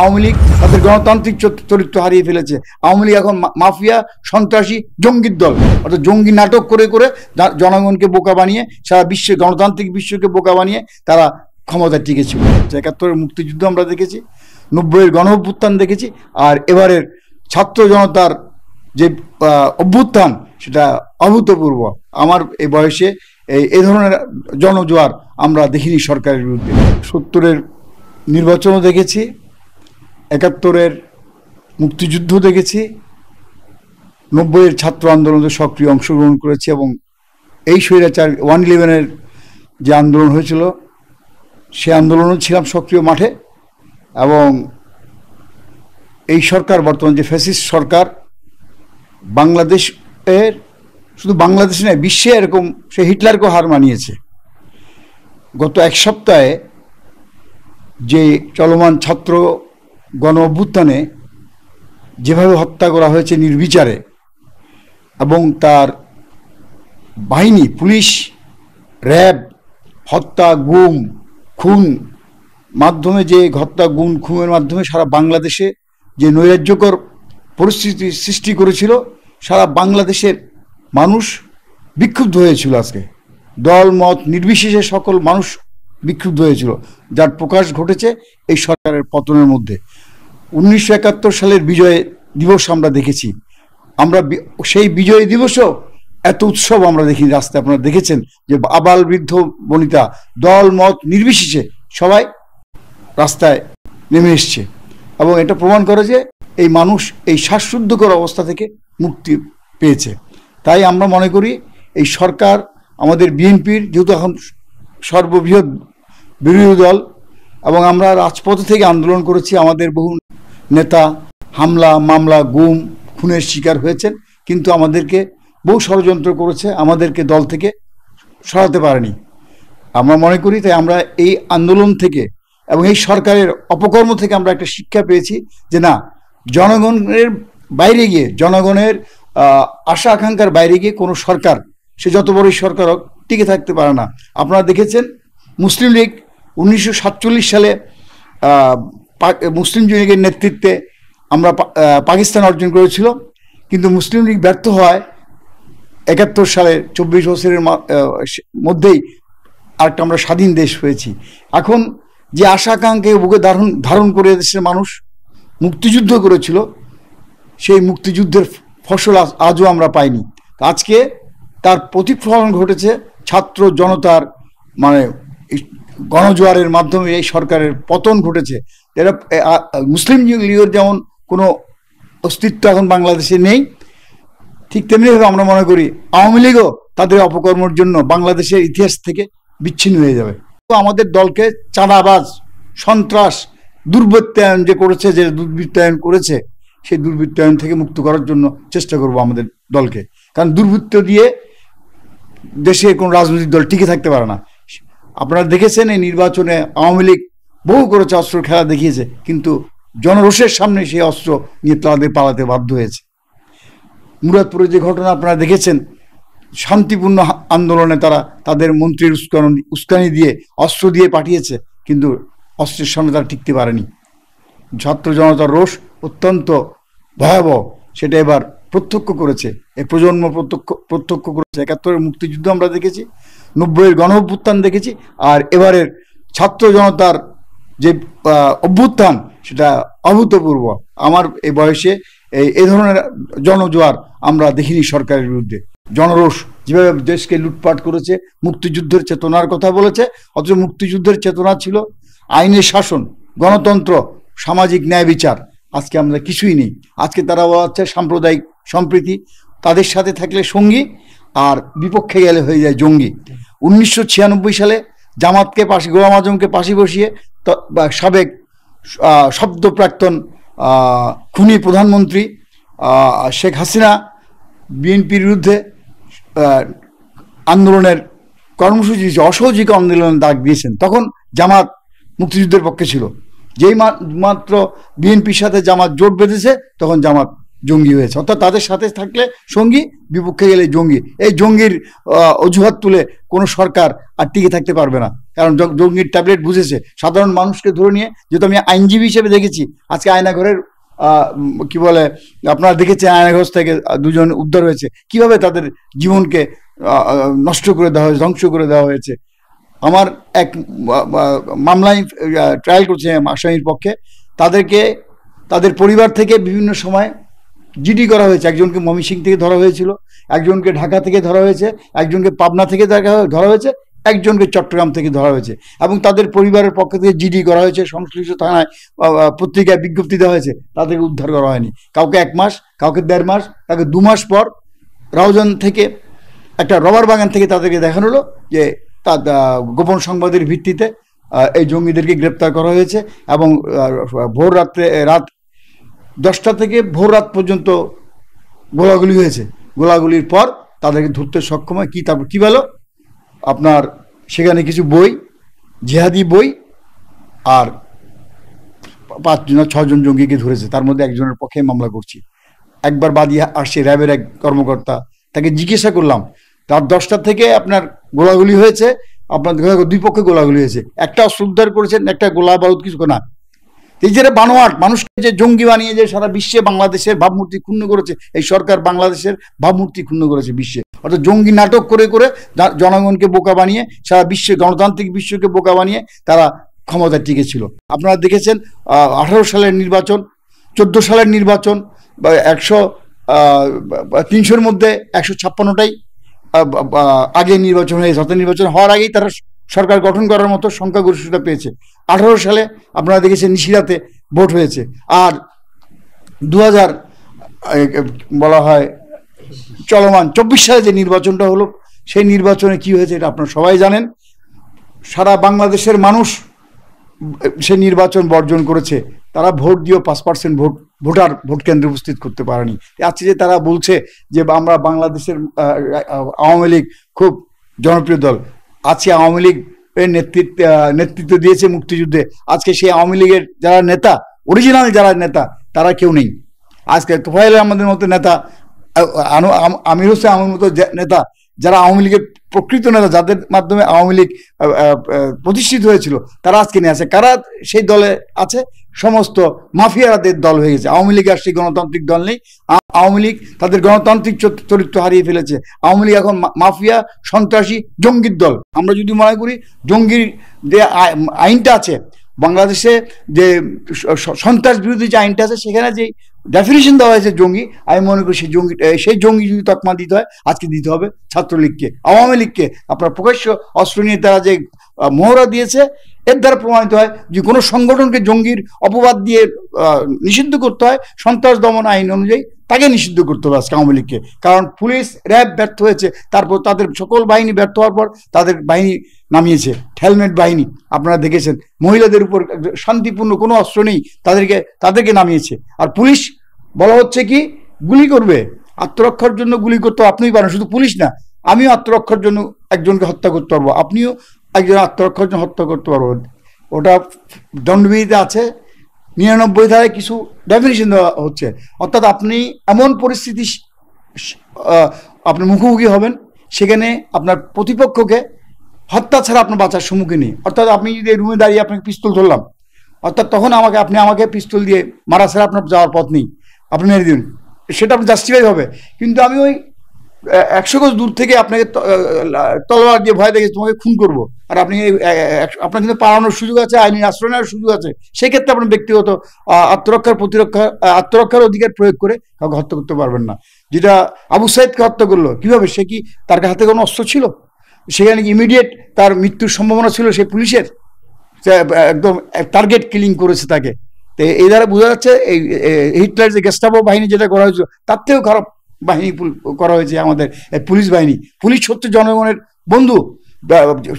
আওয়ামী লীগ তাদের গণতান্ত্রিক চরিত্র হারিয়ে ফেলেছে। আওয়ামী লীগ এখন মাফিয়া, সন্ত্রাসী, জঙ্গির দল, অর্থাৎ জঙ্গি নাটক করে করে জনগণকে বোকা বানিয়ে, সারা বিশ্বে গণতান্ত্রিক বিশ্বকে বোকা বানিয়ে তারা ক্ষমতায় টিকেছিল। ৭১-এর মুক্তিযুদ্ধ আমরা দেখেছি, ৯০-এর গণ অভ্যুত্থান দেখেছি, আর এবারের ছাত্র জনতার যে অভ্যুত্থান সেটা অভূতপূর্ব। আমার এই বয়সে এই ধরনের জনজোয়ার আমরা দেখিনি সরকারের বিরুদ্ধে। ৭০-এর নির্বাচনও দেখেছি, ৭১-এর মুক্তিযুদ্ধ দেখেছি, ৯০-এর ছাত্র আন্দোলনে সক্রিয় অংশগ্রহণ করেছি, এবং এই স্বৈরাচার 111-এর যে আন্দোলন হয়েছিল সে আন্দোলনও ছিলাম সক্রিয় মাঠে। এবং এই সরকার, বর্তমান যে ফ্যাসিস্ট সরকার, বাংলাদেশের, শুধু বাংলাদেশ নয় বিশ্বে এরকম সে হিটলারকেও হার মানিয়েছে। গত এক সপ্তাহে যে চলমান ছাত্র গণ অভ্যুত্থানে যেভাবে হত্যা করা হয়েছে নির্বিচারে, এবং তার বাহিনী, পুলিশ, র্যাব হত্যা, গুম, খুন মাধ্যমে, যে হত্যা, গুম, খুনের মাধ্যমে সারা বাংলাদেশে যে নৈরাজ্যকর পরিস্থিতি সৃষ্টি করেছিল, সারা বাংলাদেশের মানুষ বিক্ষুব্ধ হয়েছিল। আজকে দল মত নির্বিশেষে সকল মানুষ বিক্ষুব্ধ হয়েছিল, যার প্রকাশ ঘটেছে এই সরকারের পতনের মধ্যে। ১৯৭১ সালের বিজয় দিবস আমরা দেখেছি, আমরা সেই বিজয় দিবসও এত উৎসব আমরা দেখিনি রাস্তায়। আপনারা দেখেছেন যে আবাল বৃদ্ধ বনিতা দল মত নির্বিশেষে সবাই রাস্তায় নেমে এসছে, এবং এটা প্রমাণ করে যে এই মানুষ এই শ্বাসরুদ্ধকর অবস্থা থেকে মুক্তি পেয়েছে। তাই আমরা মনে করি এই সরকার, আমাদের বিএনপির যেহেতু এখন সর্ববৃহৎ বিরোধী দল, এবং আমরা রাজপথে থেকে আন্দোলন করেছি, আমাদের বহু নেতা হামলা, মামলা, গুম, খুনের শিকার হয়েছেন, কিন্তু আমাদেরকে বহু ষড়যন্ত্র করেছে, আমাদেরকে দল থেকে সরাতে পারেনি। আমরা মনে করি, তাই আমরা এই আন্দোলন থেকে এবং এই সরকারের অপকর্ম থেকে আমরা একটা শিক্ষা পেয়েছি যে না, জনগণের বাইরে গিয়ে, জনগণের আশা আকাঙ্ক্ষার বাইরে গিয়ে কোনো সরকার, সে যত বড়ই সরকার হোক, টিকে থাকতে পারে না। আপনারা দেখেছেন মুসলিম লীগ ১৯৪৭ সালে মুসলিম লীগের নেতৃত্বে আমরা পাকিস্তান অর্জন করেছিল, কিন্তু মুসলিম লীগ ব্যর্থ হয় ৭১ সালে, ২৪ বছরের মধ্যেই আরেকটা আমরা স্বাধীন দেশ হয়েছি। এখন যে আশা আকাঙ্ক্ষাকে বুকে ধারণ করে দেশের মানুষ মুক্তিযুদ্ধ করেছিল, সেই মুক্তিযুদ্ধের ফসল আজও আমরা পাইনি। আজকে তার প্রতিফলন ঘটেছে ছাত্র জনতার, মানে গণজোয়ারের মাধ্যমে এই সরকারের পতন ঘটেছে। এরা মুসলিম লীগের যেমন কোনো অস্তিত্ব এখন বাংলাদেশে নেই, ঠিক তেমনিভাবে আমরা মনে করি আওয়ামী লীগও তাদের অপকর্মের জন্য বাংলাদেশের ইতিহাস থেকে বিচ্ছিন্ন হয়ে যাবে। তো আমাদের দলকে চাঁদাবাজ, সন্ত্রাস, দুর্বৃত্তায়ন যে করেছে, যে দুর্বৃত্তায়ন করেছে, সেই দুর্বৃত্তায়ন থেকে মুক্ত করার জন্য চেষ্টা করব আমাদের দলকে। কারণ দুর্বৃত্ত দিয়ে দেশে কোনো রাজনৈতিক দল টিকে থাকতে পারে না। আপনারা দেখেছেন এই নির্বাচনে আওয়ামী লীগ বহু করেছে, অস্ত্র খেলা দেখিয়েছে, কিন্তু জনরোষের সামনে সেই অস্ত্র নিয়ে তাদের পালাতে বাধ্য হয়েছে। মুরাদপুরে যে ঘটনা আপনারা দেখেছেন, শান্তিপূর্ণ আন্দোলনে তারা তাদের মন্ত্রীর উস্কানি দিয়ে, অস্ত্র দিয়ে পাঠিয়েছে, কিন্তু অস্ত্রের সামনে তারা টিকতে পারেনি। ছাত্র জনতার রোষ অত্যন্ত ভয়াবহ, সেটা এবার প্রত্যক্ষ করেছে, এই প্রজন্ম প্রত্যক্ষ করেছে। ৭১-এর মুক্তিযুদ্ধ আমরা দেখেছি, ৯০-এর গণ অভ্যুত্থান দেখেছি, আর এবারের ছাত্র জনতার যে অভ্যুত্থান সেটা অভূতপূর্ব। আমার এই বয়সে এই ধরনের জনজোয়ার আমরা দেখিনি সরকারের বিরুদ্ধে। জনরোষ যেভাবে দেশকে লুটপাট করেছে, মুক্তিযুদ্ধের চেতনার কথা বলেছে, অথচ মুক্তিযুদ্ধের চেতনা ছিল আইনের শাসন, গণতন্ত্র, সামাজিক ন্যায় বিচার। আজকে আমরা কিছুই নেই। আজকে তারা বলা হচ্ছে সাম্প্রদায়িক সম্প্রীতি, তাদের সাথে থাকলে সঙ্গী, আর বিপক্ষে গেলে হয়ে যায় জঙ্গি। ১৯৯৬ সালে জামাতকে গোলাম আজমকে পাশে বসিয়ে সাবেক সদ্য প্রাক্তন খুনি প্রধানমন্ত্রী শেখ হাসিনা বিএনপির বিরুদ্ধে আন্দোলনের কর্মসূচি, অসহযোগী আন্দোলনের ডাক দিয়েছেন। তখন জামাত মুক্তিযুদ্ধের পক্ষে ছিল। যেই মাত্র বিএনপির সাথে জামাত জোট বেঁধেছে, তখন জামাত জঙ্গি হয়েছে। অর্থাৎ তাদের সাথে থাকলে সঙ্গী, বিপক্ষে গেলে জঙ্গি। এই জঙ্গির অজুহাত তুলে কোনো সরকার আর টিকে থাকতে পারবে না, কারণ জঙ্গির ট্যাবলেট বুঝেছে। সাধারণ মানুষকে ধরে নিয়ে, যেহেতু আমি আইনজীবী হিসেবে দেখেছি, আজকে আয়নাঘরের কি বলে, আপনারা দেখেছেন আয়নাঘর থেকে দুজন উদ্ধার হয়েছে, কিভাবে তাদের জীবনকে নষ্ট করে দেওয়া হয়েছে, ধ্বংস করে দেওয়া হয়েছে। আমার এক মামলায় ট্রায়াল করছে আসামির পক্ষে, তাদেরকে তাদের পরিবার থেকে বিভিন্ন সময় জিডি করা হয়েছে। একজনকে ময়মনসিংহ থেকে ধরা হয়েছিল, একজনকে ঢাকা থেকে ধরা হয়েছে, একজনকে পাবনা থেকে ধরা হয়েছে, একজনকে চট্টগ্রাম থেকে ধরা হয়েছে, এবং তাদের পরিবারের পক্ষ থেকে জিডি করা হয়েছে, সংশ্লিষ্ট থানায় পত্রিকায় বিজ্ঞপ্তি দেওয়া হয়েছে, তাদেরকে উদ্ধার করা হয়নি। কাউকে 1 মাস, কাউকে 1.5 মাস, কাউকে 2 মাস পর রাউজান থেকে, একটা রবার বাগান থেকে তাদেরকে দেখানো হলো যে তার গোপন সংবাদের ভিত্তিতে এই জঙ্গিদেরকে গ্রেপ্তার করা হয়েছে, এবং রাত 10টা থেকে ভোর রাত পর্যন্ত গোলাগুলি হয়েছে। গোলাগুলির পর তাদেরকে ধরতে সক্ষম হয়। তারপর কী বলো, আপনার সেখানে কিছু বই, জিহাদি বই, আর 5-6 জন জঙ্গিকে ধরেছে। তার মধ্যে একজনের পক্ষে মামলা করছি। একবার বাদী আসছে র্যাবের এক কর্মকর্তা, তাকে জিজ্ঞাসা করলাম, রাত 10টা থেকে আপনার গোলাগুলি হয়েছে, আপনার 2 পক্ষে গোলাগুলি হয়েছে, একটা অস্ত্র উদ্ধার করেছেন, একটা গোলা বারুদ কিছু না। এই যে বানোয়াট মানুষকে যে জঙ্গি বানিয়ে যে সারা বিশ্বে বাংলাদেশের ভাবমূর্তি ক্ষুণ্ণ করেছে, এই সরকার বাংলাদেশের ভাবমূর্তি ক্ষুণ্ণ করেছে বিশ্বে। অর্থাৎ জঙ্গি নাটক করে করে জনগণকে বোকা বানিয়ে, সারা বিশ্বে গণতান্ত্রিক বিশ্বকে বোকা বানিয়ে তারা ক্ষমতায় টিকেছিল। আপনারা দেখেছেন 18 সালের নির্বাচন, 14 সালের নির্বাচন, 300-র মধ্যে 156টাই আগে নির্বাচন হয়েছে। অর্থাৎ নির্বাচন হওয়ার আগেই তারা সরকার গঠন করার মতো সংখ্যাগরিষ্ঠতা পেয়েছে। 18 সালে আপনারা দেখেছেন নিশিরাতে ভোট হয়েছে। আর 2000 বলা হয় চলমান 24 সালে যে নির্বাচনটা হলো, সেই নির্বাচনে কি হয়েছে এটা আপনারা সবাই জানেন। সারা বাংলাদেশের মানুষ সে নির্বাচন বর্জন করেছে। তারা ভোট দিয়েও 5% ভোটার ভোট কেন্দ্রে উপস্থিত করতে পারেনি। আজকে যে তারা বলছে যে আমরা বাংলাদেশের আওয়ামী লীগ খুব জনপ্রিয় দল, আজকে আওয়ামী লীগ নেতৃত্ব দিয়েছে মুক্তিযুদ্ধে, আজকে সেই আওয়ামী লীগের যারা নেতা, অরিজিনাল যারা নেতা, তারা কেউ নেই। আজকে তোফায়েল আহমদের মতো নেতা, আমির হোসেন আমার মতো নেতা, যারা আওয়ামী লীগের প্রকৃত নেতা, যাদের মাধ্যমে আওয়ামী লীগ প্রতিষ্ঠিত হয়েছিল, তারা আজকে নিয়ে আছে। কারা সেই দলে আছে? সমস্ত মাফিয়াদের দল হয়ে গেছে। আওয়ামী লীগ আর সেই গণতান্ত্রিক দল নেই। আওয়ামী লীগ তাদের গণতান্ত্রিক চরিত্র হারিয়ে ফেলেছে। আওয়ামী লীগ এখন মাফিয়া, সন্ত্রাসী, জঙ্গির দল। আমরা যদি মনে করি জঙ্গির যে আইনটা আছে বাংলাদেশে, যে সন্ত্রাস বিরোধী যে আইনটা আছে, সেখানে যে ডেফিনিশন দেওয়া হয়েছে জঙ্গি, আমি মনে করি সেই জঙ্গি যদি তকমা দিতে হয়, আজকে দিতে হবে ছাত্রলীগকে, আওয়ামী লীগকে। আপনার প্রকাশ্য অস্ত্র নিয়ে তারা যে মহড়া দিয়েছে, এর দ্বারা প্রমাণিত হয় যে কোনো সংগঠনকে জঙ্গির অপবাদ দিয়ে নিষিদ্ধ করতে হয়, সন্ত্রাস দমন আইন অনুযায়ী তাকে নিষিদ্ধ করতে হবে আজকে আওয়ামী লীগকে। কারণ পুলিশ, র্যাব ব্যর্থ হয়েছে, তারপর তাদের সকল বাহিনী ব্যর্থ হওয়ার পর তাদের বাহিনী নামিয়েছে, হেলমেট বাহিনী। আপনারা দেখেছেন মহিলাদের উপর শান্তিপূর্ণ কোনো অস্ত্র নেই, তাদেরকে নামিয়েছে। আর পুলিশ বলা হচ্ছে কি গুলি করবে, আত্মরক্ষার জন্য গুলি করতে আপনিই পারেন, শুধু পুলিশ না, আমিও আত্মরক্ষার জন্য একজনকে হত্যা করতে পারবো, আপনিও একজন আত্মরক্ষার জন্য হত্যা করতে পারবেন। ওটা দণ্ডবিধিতে আছে, 99 ধারায় কিছু ডেফিনিশন দেওয়া হচ্ছে। অর্থাৎ আপনি এমন পরিস্থিতি আপনি মুখোমুখি হবেন, সেখানে আপনার প্রতিপক্ষকে হত্যা ছাড়া আপনার বাঁচার সম্মুখীন নেই। অর্থাৎ আপনি যদি এই রুমে দাঁড়িয়ে আপনাকে পিস্তল ধরলাম, অর্থাৎ তখন আপনি আমাকে পিস্তল দিয়ে মারা ছাড়া আপনার যাওয়ার পথ নেই, আপনি মেরে দিন, সেটা আপনি জাস্টিফাই হবে। কিন্তু আমি ওই 100 গজ দূর থেকে আপনাকে তলোয়ার দিয়ে ভয় দেখে তোমাকে খুন করবো, আর আপনি আপনার কিন্তু পালানোর সুযোগ আছে, আইনি আশ্রয় নেওয়ার সুযোগ আছে, সেক্ষেত্রে আপনার ব্যক্তিগত আত্মরক্ষার অধিকার প্রয়োগ করে কাউকে হত্যা করতে পারবেন না। যেটা আবু সাইদকে হত্যা করলো কিভাবে? সে কি তার হাতে কোনো অস্ত্র ছিল? সেখানে কি ইমিডিয়েট তার মৃত্যুর সম্ভাবনা ছিল সেই পুলিশের? একদম টার্গেট কিলিং করেছে তাকে। তো এই দ্বারা বোঝা যাচ্ছে এই হিটলার যে গেস্টাপো বাহিনী যেটা করা হয়েছিল, তার থেকেও খারাপ বাহিনী করা হয়েছে আমাদের পুলিশ বাহিনী। পুলিশ হচ্ছে জনগণের বন্ধু,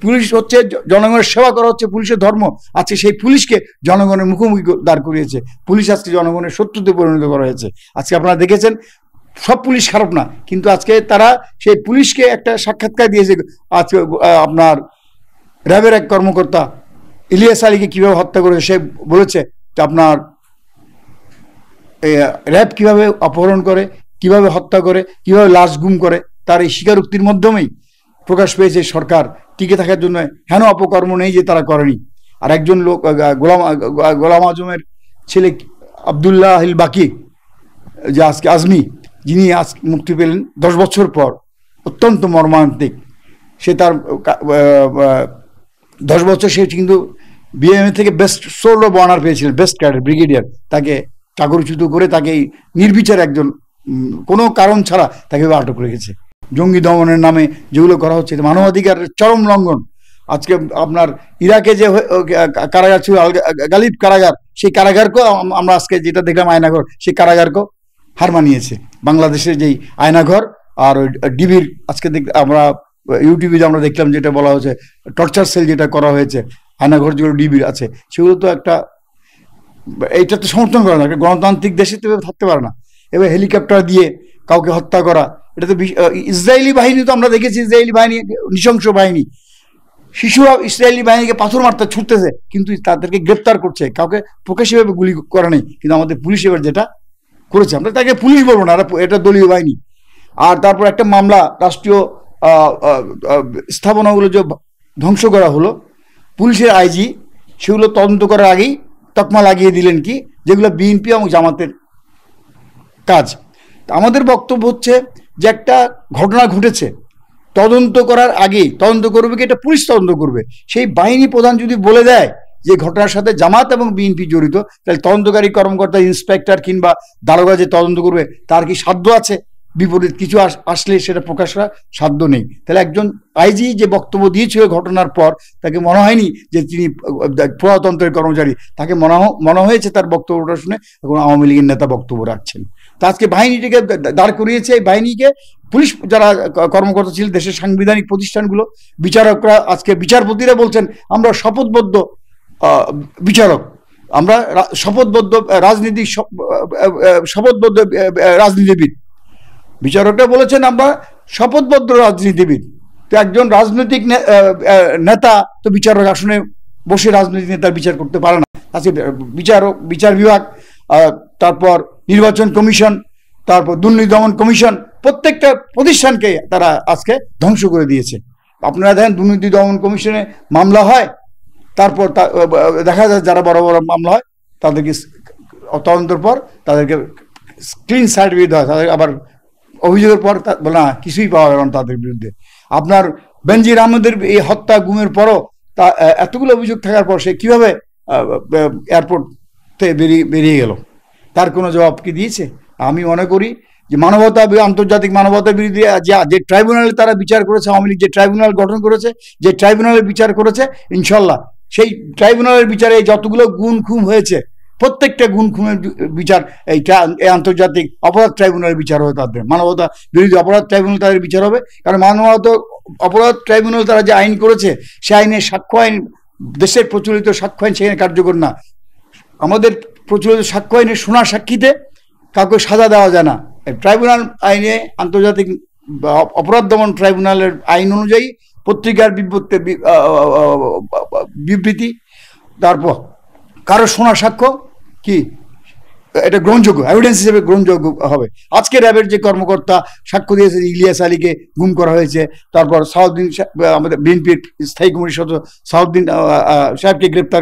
পুলিশ হচ্ছে জনগণের সেবা করা হচ্ছে পুলিশের ধর্ম। আজকে সেই পুলিশকে জনগণের মুখোমুখি দাঁড় করিয়েছে, পুলিশ আজকে জনগণের শত্রুতে পরিণত করা হয়েছে। আজকে আপনারা দেখেছেন সব পুলিশ খারাপ না, কিন্তু আজকে তারা সেই পুলিশকে একটা সাক্ষাৎকার দিয়েছে। আজকে আপনার র্যাবের এক কর্মকর্তা ইলিয়াস আলীকে কিভাবে হত্যা করেছে, সে বলেছে আপনার র্যাব কিভাবে অপহরণ করে, কিভাবে হত্যা করে, কিভাবে লাশ গুম করে, তার এই স্বীকারোক্তির মাধ্যমেই প্রকাশ পেয়েছে সরকার টিকে থাকার জন্য হেন অপকর্ম নেই যে তারা করেনি। আর একজন লোক গোলাম আজমের ছেলে আবদুল্লাহ হিল বাকি, যে আজকে আজমি, যিনি আজ মুক্তি পেলেন 10 বছর পর, অত্যন্ত মর্মান্তিক। সে তার 10 বছর সে কিন্তু বিএমএ থেকে বেস্ট সোল অফ অনার পেয়েছিলেন, বেস্ট ক্যাডার ব্রিগেডিয়ার। তাকে চাকরচ্যুত করে তাকে নির্বিচার একজন কোনো কারণ ছাড়া তাকে আটক রেখেছে। জঙ্গি দমনের নামে যেগুলো করা হচ্ছে মানবাধিকারের চরম লঙ্ঘন। আজকে আপনার ইরাকে যে কারাগার ছিল গালিব কারাগার, সেই কারাগারকেও আমরা আজকে যেটা দেখলাম আয়নাঘর, সেই কারাগারকেও হার মানিয়েছে বাংলাদেশের যেই আয়নাঘর আর ওই ডিবির। আজকে আমরা ইউটিউবে আমরা দেখলাম যেটা বলা হয়েছে টর্চার সেল যেটা করা হয়েছে, আয়নাঘর যেগুলো ডিবির আছে, সেগুলো তো একটা, এইটা তো সমর্থন করে না। একটা গণতান্ত্রিক দেশে তো থাকতে পারে না। এবার হেলিকপ্টার দিয়ে কাউকে হত্যা করা, এটা তো ইসরায়েলি বাহিনী, তো আমরা দেখেছি ইসরায়েলি বাহিনী নৃশংস বাহিনী, শিশুরা ইসরায়েলি বাহিনীকে পাথর মারতে ছুটতেছে, কিন্তু তাদেরকে গ্রেপ্তার করছে, কাউকে প্রকাশ্যভাবে গুলি করা নেই। কিন্তু আমাদের পুলিশ এবার যেটা করেছে, আমরা তাকে পুলিশ বলবো না, এটা দলীয় বাহিনী। আর তারপর একটা মামলা, রাষ্ট্রীয় স্থাপনাগুলো যে ধ্বংস করা হলো, পুলিশের আইজি সেগুলো তদন্ত করার আগেই তকমা লাগিয়ে দিলেন কি, যেগুলো বিএনপি এবং জামাতের কাজ। আমাদের বক্তব্য হচ্ছে যে একটা ঘটনা ঘটেছে, তদন্ত করার আগেই তদন্ত করবে কি, এটা পুলিশ তদন্ত করবে। সেই বাহিনী প্রধান যদি বলে দেয় যে ঘটনার সাথে জামাত এবং বিএনপি জড়িত, তাহলে তদন্তকারী কর্মকর্তা, ইন্সপেক্টর কিংবা দারোগা যে তদন্ত করবে, তার কি সাধ্য আছে? বিপরীত কিছু আসলে সেটা প্রকাশ করার সাধ্য নেই। তাহলে একজন আইজি যে বক্তব্য দিয়েছিল ঘটনার পর, তাকে মনে হয়নি যে তিনি প্রজাতন্ত্রের কর্মচারী, তাকে মনে হয়েছে তার বক্তব্যটা শুনে এখন আওয়ামী লীগের নেতা বক্তব্য রাখছেন। তো আজকে বাহিনীটিকে দাঁড় করিয়েছে, এই বাহিনীকে পুলিশ যারা কর্মকর্তা ছিলেন, দেশের সাংবিধানিক প্রতিষ্ঠানগুলো, বিচারকরা, আজকে বিচারপতিরা বলছেন আমরা শপথবদ্ধ বিচারক, আমরা শপথবদ্ধ শপথবদ্ধ রাজনীতিবিদ। বিচারকরা বলেছেন আমরা শপথবদ্ধ রাজনীতিবিদ। তো একজন রাজনৈতিক নেতা তো বিচারক আসনে বসে রাজনৈতিক নেতার বিচার করতে পারে না। আজকে বিচার বিভাগ, তারপর নির্বাচন কমিশন, তারপর দুর্নীতি দমন কমিশন, প্রত্যেকটা প্রতিষ্ঠানকে তারা আজকে ধ্বংস করে দিয়েছে। আপনারা দেখেন দুর্নীতি দমন কমিশনে মামলা হয়, তারপর দেখা যায় যারা বড় বড় মামলা হয় তাদেরকে তদন্তের পর তাদেরকে ক্লিন সার্টিফিকেট হয়, তাদের আবার অভিযোগের পর না কিছুই পাওয়া গেল না তাদের বিরুদ্ধে। আপনার বেনজির আহমেদের এই হত্যা গুমের পরও তা এতগুলো অভিযোগ থাকার পর সে কীভাবে এয়ারপোর্ট থেকে বেরিয়ে গেল, তার কোনো জবাব কি দিয়েছে? আমি মনে করি যে মানবতা, আন্তর্জাতিক মানবতা বিরোধী যে ট্রাইব্যুনালে তারা বিচার করেছে, আওয়ামী লীগ যে ট্রাইব্যুনাল গঠন করেছে, যে ট্রাইব্যুনালে বিচার করেছে, ইনশাল্লাহ সেই ট্রাইব্যুনালের বিচারে যতগুলো গুম খুম হয়েছে, প্রত্যেকটা গুম খুমের বিচার এই আন্তর্জাতিক অপরাধ ট্রাইব্যুনালের বিচার হবে, তাদের মানবতা বিরোধী অপরাধ ট্রাইব্যুনাল তাদের বিচার হবে। কারণ মানবতা অপরাধ ট্রাইব্যুনাল তারা যে আইন করেছে, সে আইনের সাক্ষ্য আইন, দেশের প্রচলিত সাক্ষ্য আইন সেখানে কার্যকর না। আমাদের প্রচলিত সাক্ষ্য আইনের শোনা সাক্ষীতে কাউকে সাজা দেওয়া যায় না। ট্রাইব্যুনাল আইনে, আন্তর্জাতিক অপরাধ দমন ট্রাইব্যুনালের আইন অনুযায়ী পত্রিকার বিবৃতি, তারপর কারো শোনা সাক্ষ্য কি, এটা গ্রহণযোগ্য, এভিডেন্স হিসেবে গ্রহণযোগ্য হবে। আজকে র্যাবের যে কর্মকর্তা সাক্ষ্য দিয়েছে, ইলিয়াস আলীকে গুম করা হয়েছে, তারপর সাউদ্দিন, আমাদের বিএনপির স্থায়ী কমিটির সদস্য সাউদ্দিন সাহেবকে গ্রেপ্তার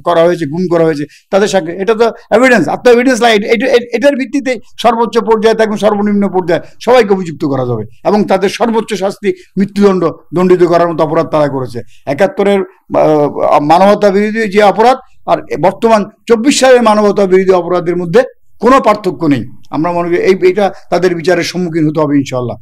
করা হয়েছে, গুম করা হয়েছে, তাদের সাক্ষ্য, এটা তো এভিডেন্স, আত্ম এভিডেন্স লাগে। এটার ভিত্তিতে সর্বোচ্চ পর্যায়ে থাকুন সর্বনিম্ন পর্যায়ে সবাইকে অভিযুক্ত করা যাবে এবং তাদের সর্বোচ্চ শাস্তি দণ্ডিত করার মতো অপরাধ তারা করেছে। 71-এর মানবতা বিরোধী যে অপরাধ আর বর্তমান 24 সালের মানবতা বিরোধী অপরাধের মধ্যে কোনো পার্থক্য নেই। আমরা মনে করি এইটা তাদের বিচারের সম্মুখীন হতে হবে ইনশাল্লাহ।